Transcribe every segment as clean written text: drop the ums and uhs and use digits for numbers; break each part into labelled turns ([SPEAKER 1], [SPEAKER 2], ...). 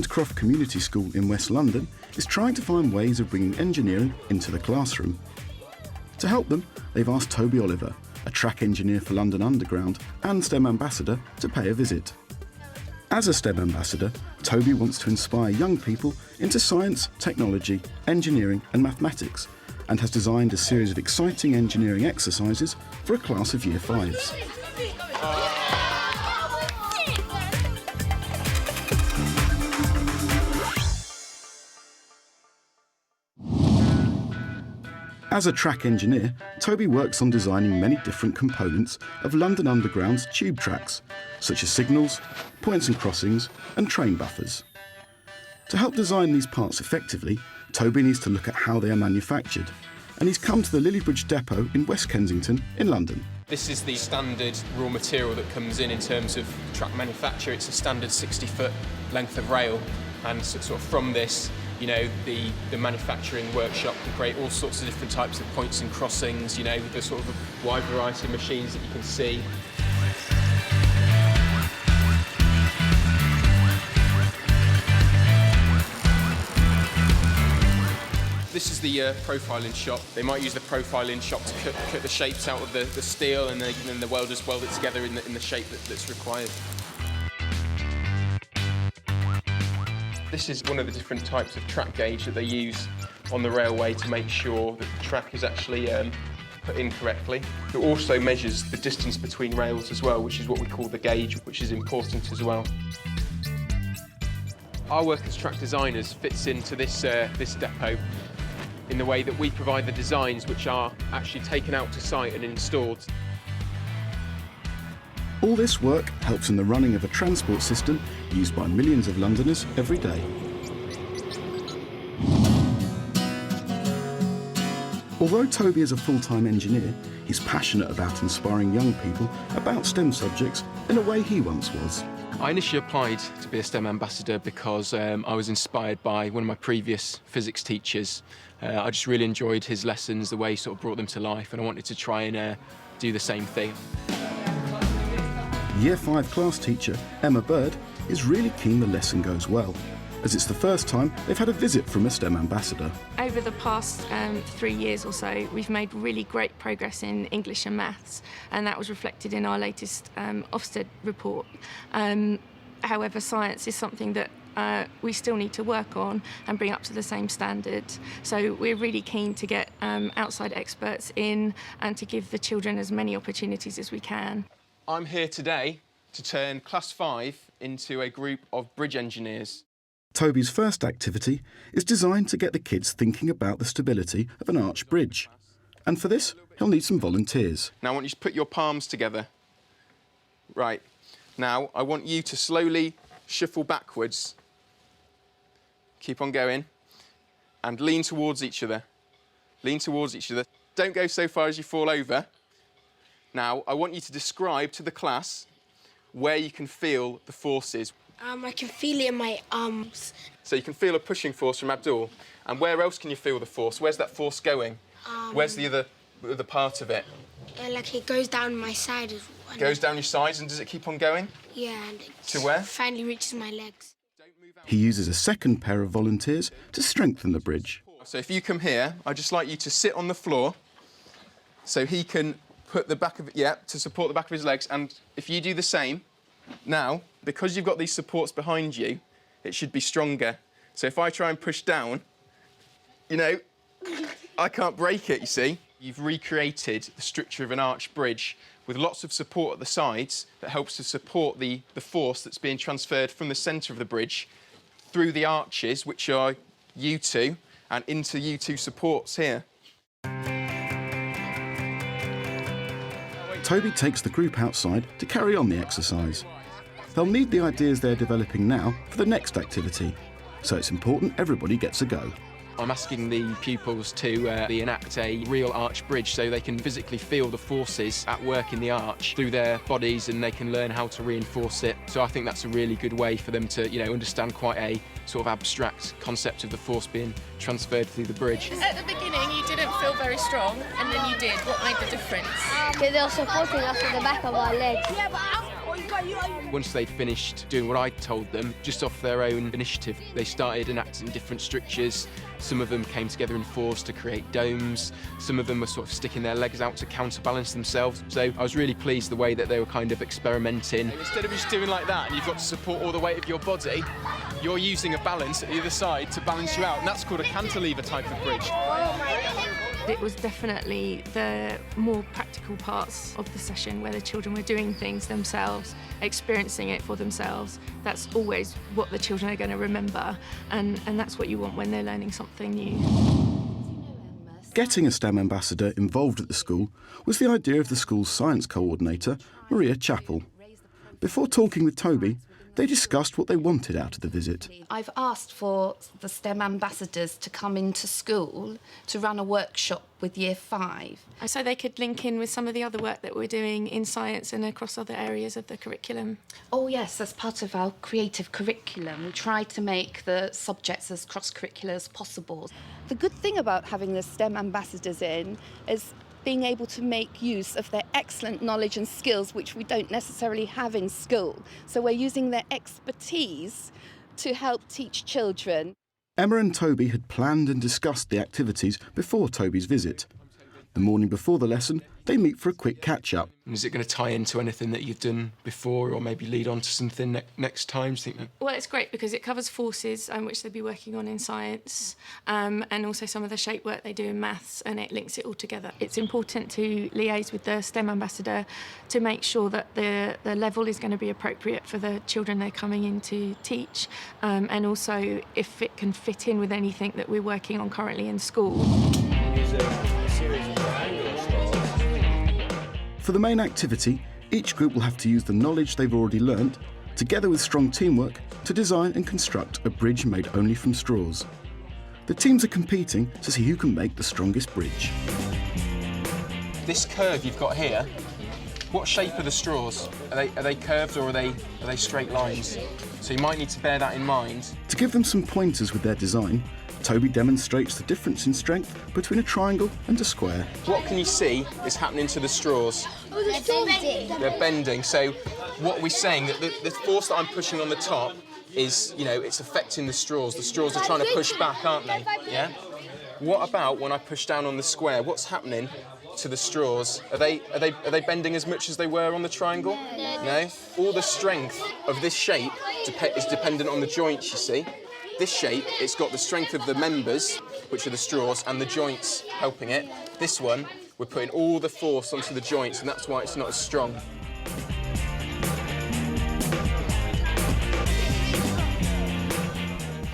[SPEAKER 1] Croft Community School in West London is trying to find ways of bringing engineering into the classroom. To help them, they've asked Toby Oliver, a track engineer for London Underground and STEM ambassador, to pay a visit. As a STEM ambassador, Toby wants to inspire young people into science, technology, engineering and mathematics, and has designed a series of exciting engineering exercises for a class of Year 5s. As a track engineer, Toby works on designing many different components of London Underground's tube tracks, such as signals, points and crossings, and train buffers. To help design these parts effectively, Toby needs to look at how they are manufactured, and he's come to the Lilliebridge depot in West Kensington in London.
[SPEAKER 2] This is the standard raw material that comes in terms of track manufacture. It's a standard 60-foot length of rail, and sort of from this, you know, the manufacturing workshop can create all sorts of different types of points and crossings, you know, with the sort of a wide variety of machines that you can see. This is the profiling shop. They might use the profiling shop to cut the shapes out of the steel, and then the welders weld it together in the shape that's required. This is one of the different types of track gauge that they use on the railway to make sure that the track is actually put in correctly. It also measures the distance between rails as well, which is what we call the gauge, which is important as well. Our work as track designers fits into this depot in the way that we provide the designs which are actually taken out to site and installed.
[SPEAKER 1] All this work helps in the running of a transport system used by millions of Londoners every day. Although Toby is a full-time engineer, he's passionate about inspiring young people about STEM subjects in a way he once was.
[SPEAKER 2] I initially applied to be a STEM ambassador because I was inspired by one of my previous physics teachers. I just really enjoyed his lessons, the way he sort of brought them to life, and I wanted to try and do the same thing.
[SPEAKER 1] Year 5 class teacher Emma Bird is really keen the lesson goes well, as it's the first time they've had a visit from a STEM ambassador.
[SPEAKER 3] Over the past 3 years or so, we've made really great progress in English and maths, and that was reflected in our latest Ofsted report. However, science is something that we still need to work on and bring up to the same standard. So we're really keen to get outside experts in and to give the children as many opportunities as we can.
[SPEAKER 2] I'm here today to turn Class 5 into a group of bridge engineers.
[SPEAKER 1] Toby's first activity is designed to get the kids thinking about the stability of an arch bridge. And for this, he'll need some volunteers.
[SPEAKER 2] Now I want you to put your palms together. Right. Now I want you to slowly shuffle backwards. Keep on going. And lean towards each other. Lean towards each other. Don't go so far as you fall over. Now, I want you to describe to the class where you can feel the forces.
[SPEAKER 4] I can feel it in my arms.
[SPEAKER 2] So you can feel a pushing force from Abdul. And where else can you feel the force? Where's that force going? Where's the other part of it?
[SPEAKER 4] Like it goes down my side.
[SPEAKER 2] Goes down your sides, and does it keep on going?
[SPEAKER 4] Yeah, and it
[SPEAKER 2] to where?
[SPEAKER 4] Finally reaches my legs.
[SPEAKER 1] He uses a second pair of volunteers to strengthen the bridge.
[SPEAKER 2] So if you come here, I'd just like you to sit on the floor so he can put the back of it, to support the back of his legs. And if you do the same, now, because you've got these supports behind you, it should be stronger. So if I try and push down, you know, I can't break it, you see. You've recreated the structure of an arch bridge with lots of support at the sides that helps to support the force that's being transferred from the centre of the bridge through the arches, which are U2, and into U2 supports here.
[SPEAKER 1] Toby takes the group outside to carry on the exercise. They'll need the ideas they're developing now for the next activity, so it's important everybody gets a go.
[SPEAKER 2] I'm asking the pupils to enact a real arch bridge so they can physically feel the forces at work in the arch through their bodies, and they can learn how to reinforce it. So I think that's a really good way for them to, you know, understand quite a sort of abstract concept of the force being transferred through the bridge.
[SPEAKER 5] At the beginning you didn't feel very strong, and then you did. What made the difference?
[SPEAKER 6] Because they were supporting us at the back of our legs.
[SPEAKER 2] Once they'd finished doing what I told them, just off their own initiative, they started enacting different strictures. Some of them came together in force to create domes. Some of them were sort of sticking their legs out to counterbalance themselves. So I was really pleased the way that they were kind of experimenting. Instead of just doing like that and you've got to support all the weight of your body, you're using a balance at the other side to balance you out, and that's called a cantilever type of bridge.
[SPEAKER 3] It was definitely the more practical parts of the session where the children were doing things themselves, experiencing it for themselves. That's always what the children are going to remember, and that's what you want when they're learning something new.
[SPEAKER 1] Getting a STEM ambassador involved at the school was the idea of the school's science coordinator, Maria Chappell. Before talking with Toby, they discussed what they wanted out of the visit.
[SPEAKER 6] I've asked for the STEM ambassadors to come into school to run a workshop with Year 5.
[SPEAKER 3] So they could link in with some of the other work that we're doing in science and across other areas of the curriculum.
[SPEAKER 6] Oh yes, as part of our creative curriculum, we try to make the subjects as cross-curricular as possible.
[SPEAKER 7] The good thing about having the STEM ambassadors in is being able to make use of their excellent knowledge and skills, which we don't necessarily have in school. So we're using their expertise to help teach children.
[SPEAKER 1] Emma and Toby had planned and discussed the activities before Toby's visit. The morning before the lesson, they meet for a quick catch-up.
[SPEAKER 2] Is it going to tie into anything that you've done before, or maybe lead on to something next time? Do you think?
[SPEAKER 3] Well, it's great because it covers forces which they'll be working on in science, and also some of the shape work they do in maths, and it links it all together. It's important to liaise with the STEM ambassador to make sure that the level is going to be appropriate for the children they're coming in to teach, and also if it can fit in with anything that we're working on currently in school.
[SPEAKER 1] For the main activity, each group will have to use the knowledge they've already learnt, together with strong teamwork, to design and construct a bridge made only from straws. The teams are competing to see who can make the strongest bridge.
[SPEAKER 2] This curve you've got here, what shape are the straws? Are they curved or are they straight lines? So you might need to bear that in mind.
[SPEAKER 1] To give them some pointers with their design, Toby demonstrates the difference in strength between a triangle and a square.
[SPEAKER 2] What can you see is happening to the straws?
[SPEAKER 4] Oh, they're bending.
[SPEAKER 2] They're bending. So what we're saying, that the force that I'm pushing on the top is, it's affecting the straws. The straws are trying to push back, aren't they? Yeah? What about when I push down on the square? What's happening to the straws? Are they bending as much as they were on the triangle? No? All the strength of this shape is dependent on the joints, you see. This shape, it's got the strength of the members, which are the straws, and the joints helping it. This one, we're putting all the force onto the joints, and that's why it's not as strong.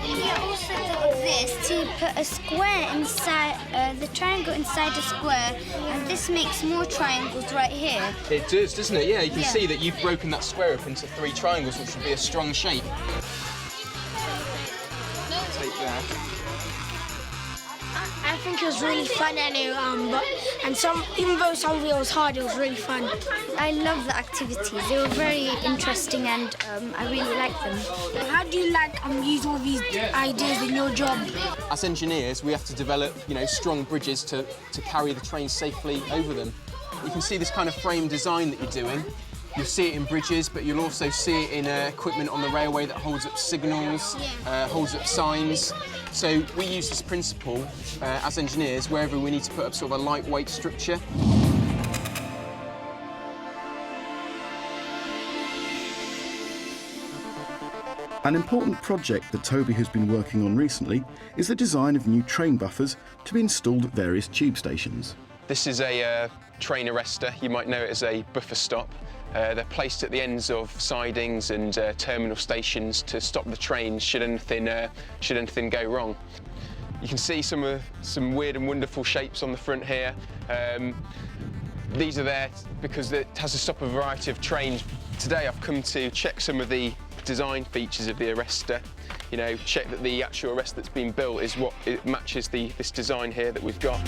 [SPEAKER 4] We also got this to put a square inside, the triangle inside a square, and this makes more triangles right here.
[SPEAKER 2] It does, doesn't it? Yeah, you can see that you've broken that square up into 3 triangles, which would be a strong shape. Take that.
[SPEAKER 4] I think it was really fun, and even though some of it was hard, it was really fun. I love the activities. They were very interesting, and I really liked them. How do you use all these ideas in your job?
[SPEAKER 2] As engineers, we have to develop, strong bridges to carry the train safely over them. You can see this kind of frame design that you're doing. You'll see it in bridges, but you'll also see it in equipment on the railway that holds up signals, holds up signs. So we use this principle as engineers wherever we need to put up sort of a lightweight structure.
[SPEAKER 1] An important project that Toby has been working on recently is the design of new train buffers to be installed at various tube stations.
[SPEAKER 2] This is a train arrestor. You might know it as a buffer stop. They're placed at the ends of sidings and terminal stations to stop the trains should anything go wrong. You can see some weird and wonderful shapes on the front here. These are there because it has to stop a variety of trains. Today I've come to check some of the design features of the arrestor. Check that the actual arrestor that's been built is what it matches this design here that we've got.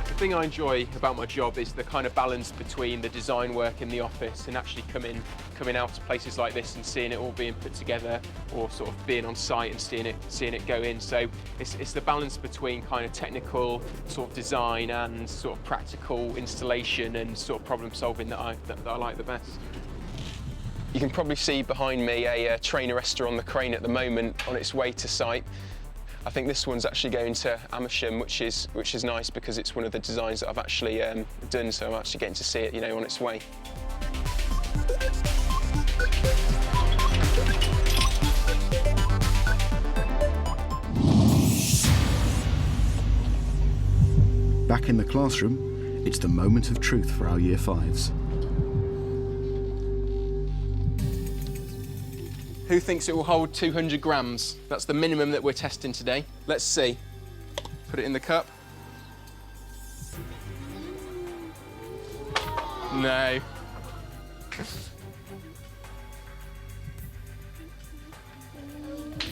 [SPEAKER 2] The thing I enjoy about my job is the kind of balance between the design work in the office and actually coming coming out to places like this and seeing it all being put together, or sort of being on site and seeing it go in. So it's the balance between kind of technical sort of design and sort of practical installation and sort of problem solving that I like the best. You can probably see behind me a train arrestor on the crane at the moment on its way to site. I think this one's actually going to Amersham, which is nice because it's one of the designs that I've actually done, so I'm actually getting to see it, you know, on its way.
[SPEAKER 1] Back in the classroom, it's the moment of truth for our Year 5s.
[SPEAKER 2] Who thinks it will hold 200 grams? That's the minimum that we're testing today. Let's see. Put it in the cup. No.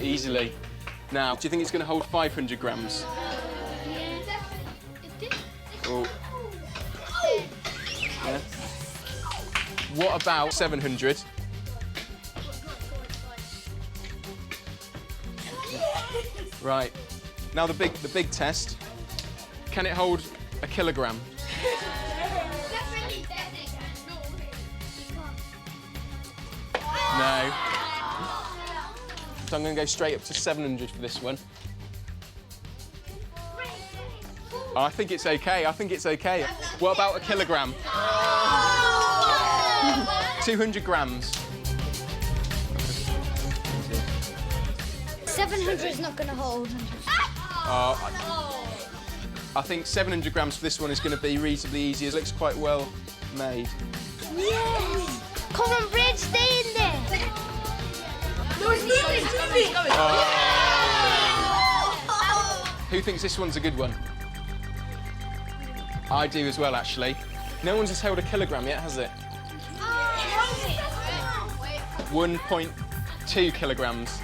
[SPEAKER 2] Easily. Now, do you think it's going to hold 500 grams? Oh. Yeah. What about 700? Right. Now the big test. Can it hold a kilogram? No. So I'm going to go straight up to 700 for this one. Oh, I think it's okay. I think it's okay. What about a kilogram? 200 grams.
[SPEAKER 4] 700 is not going to hold.
[SPEAKER 2] I think 700 grams for this one is going to be reasonably easy. It looks quite well made.
[SPEAKER 4] Yes! Come on, Bridge, stay in there.
[SPEAKER 5] No, it's moving.
[SPEAKER 2] Who thinks this one's a good one? I do as well, actually. No one's just held a kilogram yet, has it? 1.2 kilograms.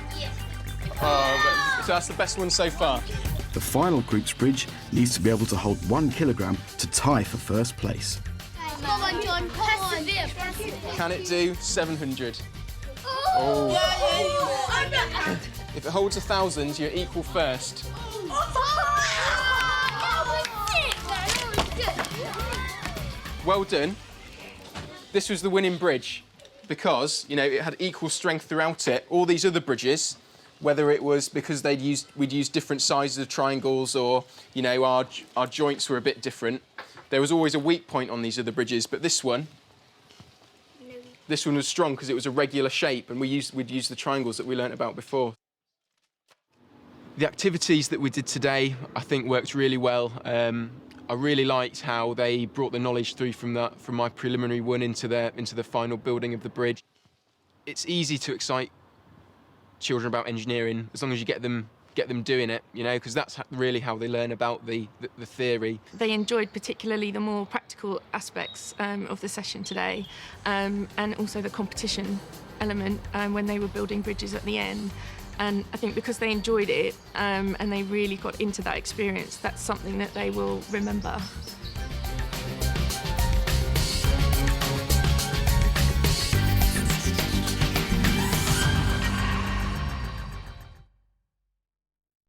[SPEAKER 2] Oh, so that's the best one so far.
[SPEAKER 1] The final group's bridge needs to be able to hold 1 kilogram to tie for first place.
[SPEAKER 4] Come on, John, persevere.
[SPEAKER 2] Can it do 700? Oh. If it holds 1,000, you're equal first. Well done. This was the winning bridge because, you know, it had equal strength throughout it. All these other bridges, whether it was because we'd used different sizes of triangles or, you know, our joints were a bit different, there was always a weak point on these other bridges. But this one was strong because it was a regular shape, and we'd use the triangles that we learnt about before. The activities that we did today, I think, worked really well. I really liked how they brought the knowledge through from my preliminary one into the final building of the bridge. It's easy to excite children about engineering as long as you get them doing it, you know, because that's really how they learn about the theory.
[SPEAKER 3] They enjoyed particularly the more practical aspects of the session today, and also the competition element when they were building bridges at the end. And I think because they enjoyed it and they really got into that experience, that's something that they will remember.